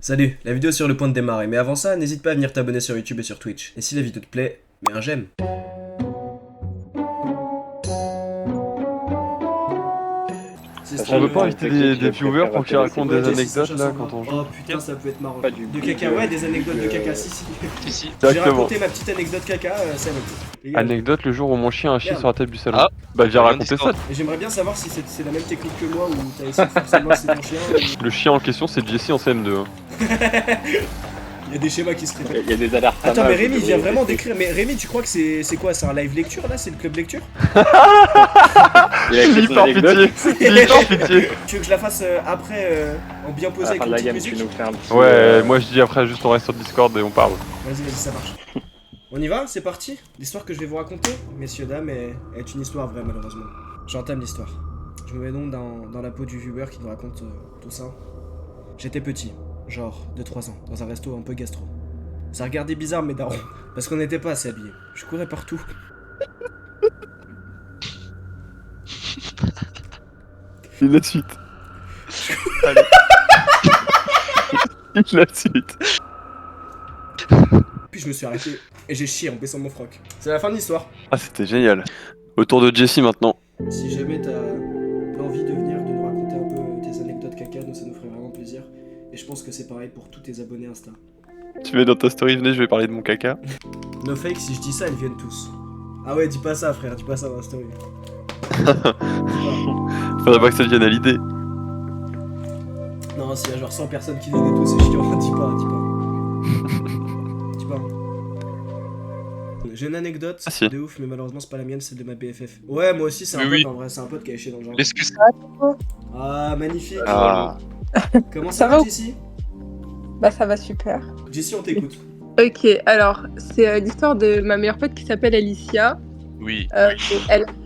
Salut, la vidéo est sur le point de démarrer, mais avant ça, n'hésite pas à venir t'abonner sur YouTube et sur Twitch. Et si la vidéo te plaît, mets un j'aime. On veut pas inviter des viewers pour qu'ils racontent des anecdotes là quand on joue. Oh putain, ça peut être marrant. Pas du De caca, ouais, des anecdotes de caca, si. Si. J'ai Exactement. raconté ma petite anecdote caca, ça va. Les gars, Anecdote le jour où mon chien a chié Merde. sur la table du salon. Ah. Bah viens Bonne raconter ça. histoire. et j'aimerais bien savoir si c'est la même technique que moi ou t'as essayé de forcément c'est ton chien. Le chien en question c'est Jesse en CM2. hein. Il y a des schémas qui se répètent. Il y a des alertes. Attends, mais Rémi vient vraiment d'écrire. Mais Rémi, tu crois que c'est quoi? C'est un live lecture là? C'est le club lecture? Il a écrit Il son par anecdote. pitié. Il par pitié. Tu veux que je la fasse après en bien À posé la avec fin une de la petite gamme, musique? tu nous fais un petit. Ouais, moi je dis après juste on reste sur Discord et on parle. Vas-y, ça marche. On y va? C'est parti? L'histoire que je vais vous raconter, messieurs, dames, est une histoire vraie, malheureusement. J'entame l'histoire. Je me mets donc dans la peau du viewer qui nous raconte tout ça. J'étais petit, genre de 3 ans, dans un resto un peu gastro. Ça regardait bizarre mes darons, parce qu'on n'était pas assez habillés. Je courais partout. Et la suite. Allez. La suite. Puis je me suis arrêté et j'ai chié en baissant mon froc. C'est la fin de l'histoire. Ah c'était génial. Autour de Jesse maintenant. Si jamais t'as l'envie de venir, de nous raconter un peu tes anecdotes caca, nous ça nous ferait vraiment plaisir. Et je pense que c'est pareil pour tous tes abonnés Insta. Tu mets dans ta story, venez je vais parler de mon caca. No fake, si je dis ça, ils viennent tous. Ah ouais, dis pas ça frère, dis pas ça dans la story. Faudrait pas que ça devienne à l'idée. Non, s'il y a genre 100 personnes qui viennent et tout, c'est chiant, dis pas. Dis pas. J'ai une anecdote Ah, si. de ouf, mais malheureusement c'est pas la mienne, c'est de ma BFF. Ouais, moi aussi c'est un Mais pote oui. en vrai, c'est un pote qui a éché dans le genre. Est-ce que ça Ah, magnifique. Ah. Comment Ça ça va, va Jessie? Bah ça va super. Jessie, on t'écoute. Ok, alors c'est l'histoire de ma meilleure pote qui s'appelle Alicia. Oui.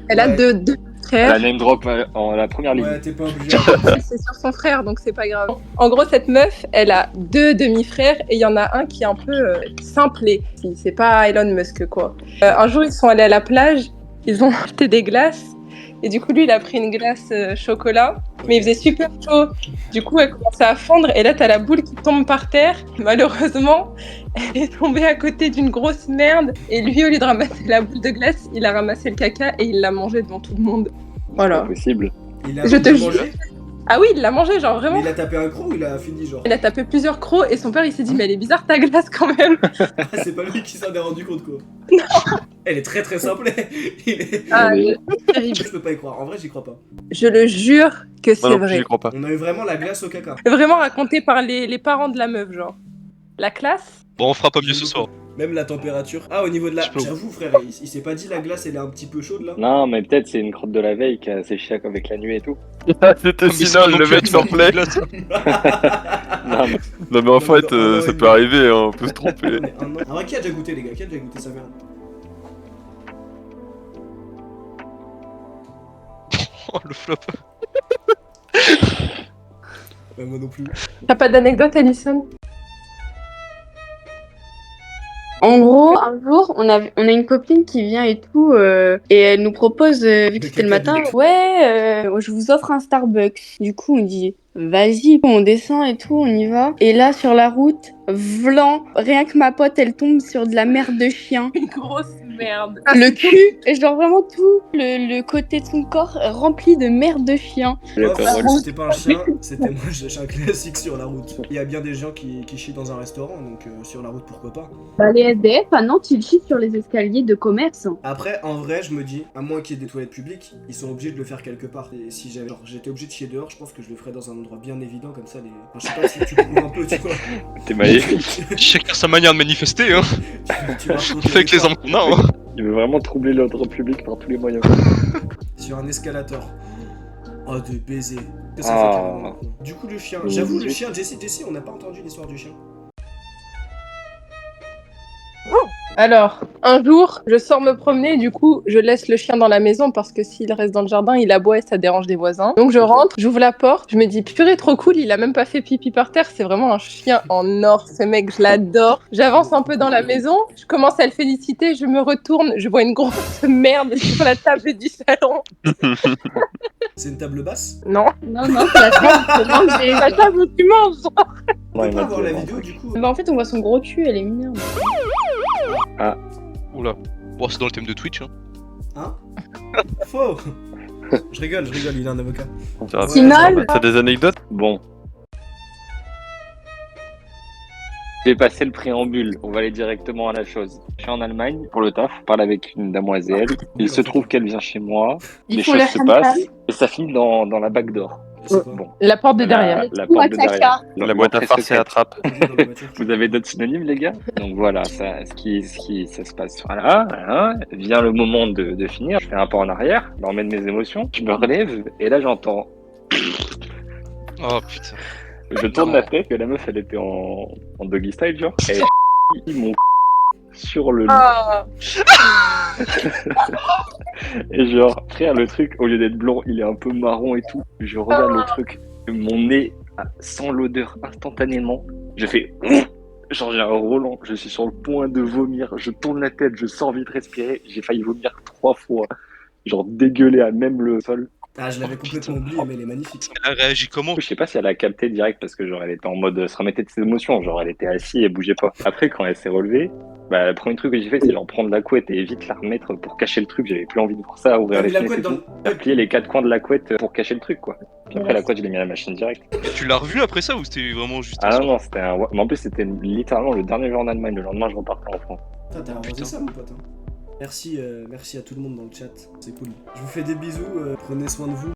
Elle a Ouais. deux La frères. name drop en la première ligne. Ouais, t'es pas obligé. C'est sur son frère, donc c'est pas grave. En gros, cette meuf, elle a deux demi-frères et il y en a un qui est un peu simplé. C'est pas Elon Musk quoi. Un jour, ils sont allés à la plage, ils ont acheté des glaces. Et du coup, lui, il a pris une glace chocolat, mais il faisait super chaud. Du coup, elle commençait à fondre, et là, t'as la boule qui tombe par terre. Malheureusement, elle est tombée à côté d'une grosse merde. Et lui, au lieu de ramasser la boule de glace, il a ramassé le caca et il l'a mangé devant tout le monde. Voilà. Pas possible. Il a Je te jure. mangé. Ah oui, il l'a mangé, genre Mais vraiment. il a tapé un croc ou il a fini genre? Il a tapé plusieurs crocs et son père, il s'est dit, mais elle est bizarre ta glace quand même. Ah, c'est pas lui qui s'en est rendu compte quoi. Elle est très très simple. Il est... Ah, Mais- c'est terrible. Je peux pas y croire, en vrai j'y crois pas. Je le jure que Moi c'est non plus j'y vrai. crois pas. On a eu vraiment la glace au caca. Vraiment raconté par les parents de la meuf, genre. La classe. Bon, on fera pas mieux ce soir. Même la température. Ah, au niveau de la. Je peux- J'avoue, frère, il s'est pas dit la glace elle est un petit peu chaude là? Non, mais peut-être c'est une crotte de la veille qui a séché avec la nuit et tout. C'était sinon le mec s'en plaît. Non, mais Non mais en fait ça peut arriver, hein, on peut se tromper. Ah ouais, qui a déjà goûté les gars? Qui a déjà goûté sa merde? oh, le flop. Moi non plus. T'as pas d'anecdote, Alison? En gros, un jour, on a une copine qui vient et tout, et elle nous propose, vu que De c'était le caca matin, du- ouais, je vous offre un Starbucks. Du coup, on dit, vas-y, on descend et tout, on y va. Et là, sur la route, vlan, rien que ma pote, elle tombe sur de la merde de chien. Une grosse merde. Le cul, et genre vraiment tout le côté de son corps rempli de merde de chien. le Oh, Corolle. c'était pas un chien, c'était moi, j'ai un classique sur la route. Il y a bien des gens qui chient dans un restaurant, donc sur la route pourquoi pas. Bah, les SDF, à Nantes, ils chient sur les escaliers de commerce. Après, en vrai, je me dis, à moins qu'il y ait des toilettes publiques, ils sont obligés de le faire quelque part. Et si j'étais obligé de chier dehors, je pense que je le ferais dans un endroit bien évident, comme ça, les. Enfin, je sais pas si tu cours un peu, tu vois. T'es maléfique. Chacun sa manière de manifester, hein. Tu vas On fait avec les armes qu'on a, hein. Il veut vraiment troubler l'ordre public par tous les moyens. sur un escalator. Oh, de baiser. Que ça Ah. fait carrément maintenant. Du coup, le chien. Oui, J'avoue, oui. le chien, Jessie, on n'a pas entendu l'histoire du chien. Alors, un jour, je sors me promener, du coup, je laisse le chien dans la maison parce que s'il reste dans le jardin, il aboie et ça dérange des voisins. Donc je rentre, j'ouvre la porte, je me dis purée, trop cool, il a même pas fait pipi par terre, c'est vraiment un chien en or, ce mec, je l'adore. J'avance un peu dans la maison, je commence à le féliciter, je me retourne, je vois une grosse merde sur la table du salon. C'est une table basse? Non, Non, non, c'est la table pour manger. la table où tu manges. On Ouais, peut il pas m'a voir dit la avant. vidéo du coup. Bah en fait on voit son gros cul, elle est mignonne. Oula. Bon, c'est dans le thème de Twitch, hein. Hein? Faux. Je rigole, il a un avocat. T'as Final. t'as des anecdotes? Bon. J'ai passé le préambule, on va aller directement à la chose. Je suis en Allemagne pour le taf, je parle avec une damoiselle. Il se trouve qu'elle vient chez moi, Ils les font choses leur se handball. passent et ça finit dans la bague d'or. C'est quoi? Bon, La porte de derrière. la Ou porte de Ataka. derrière. La boîte à L'entrée farce et secrète. attrape. Dans la voiture. Vous avez d'autres synonymes, les gars? Donc voilà, ça se passe. Voilà. Vient le moment de finir. Je fais un pas en arrière, je remets de mes émotions. Je me relève et là j'entends. Oh putain. Je tourne la tête que la meuf elle était en doggy style, genre. Et mon sur le lit. Ah. Et genre, frère, le truc, au lieu d'être blanc, il est un peu marron et tout. Je regarde le truc, mon nez sent l'odeur instantanément. Je fais. Genre, j'ai un Roland, je suis sur le point de vomir. Je tourne la tête, je sors vite respirer. J'ai failli vomir 3 fois. Genre, dégueuler à même le sol. Ah, je l'avais complètement oublié, mais elle est magnifique. Elle a réagi comment? Je sais pas si elle a capté direct parce que, genre, elle était en mode se remettait de ses émotions. Genre, elle était assise et bougeait pas. Après, quand elle s'est relevée, bah, le premier truc que j'ai fait, c'est genre prendre la couette et vite la remettre pour cacher le truc. J'avais plus envie de voir ça, ouvrir T'as les mis la fenêtres et couette tout. dans le... Plier les 4 coins de la couette pour cacher le truc, quoi. Puis après, la couette, je l'ai mis à la machine direct. Et tu l'as revu après ça ou c'était vraiment juste un Ah non, soir? non, c'était un. Mais en plus, c'était littéralement le dernier jour en Allemagne. Le lendemain, je repartais en France. Putain, t'as arrosé ça, mon pote. Hein. Merci à tout le monde dans le chat, c'est cool. Je vous fais des bisous, prenez soin de vous.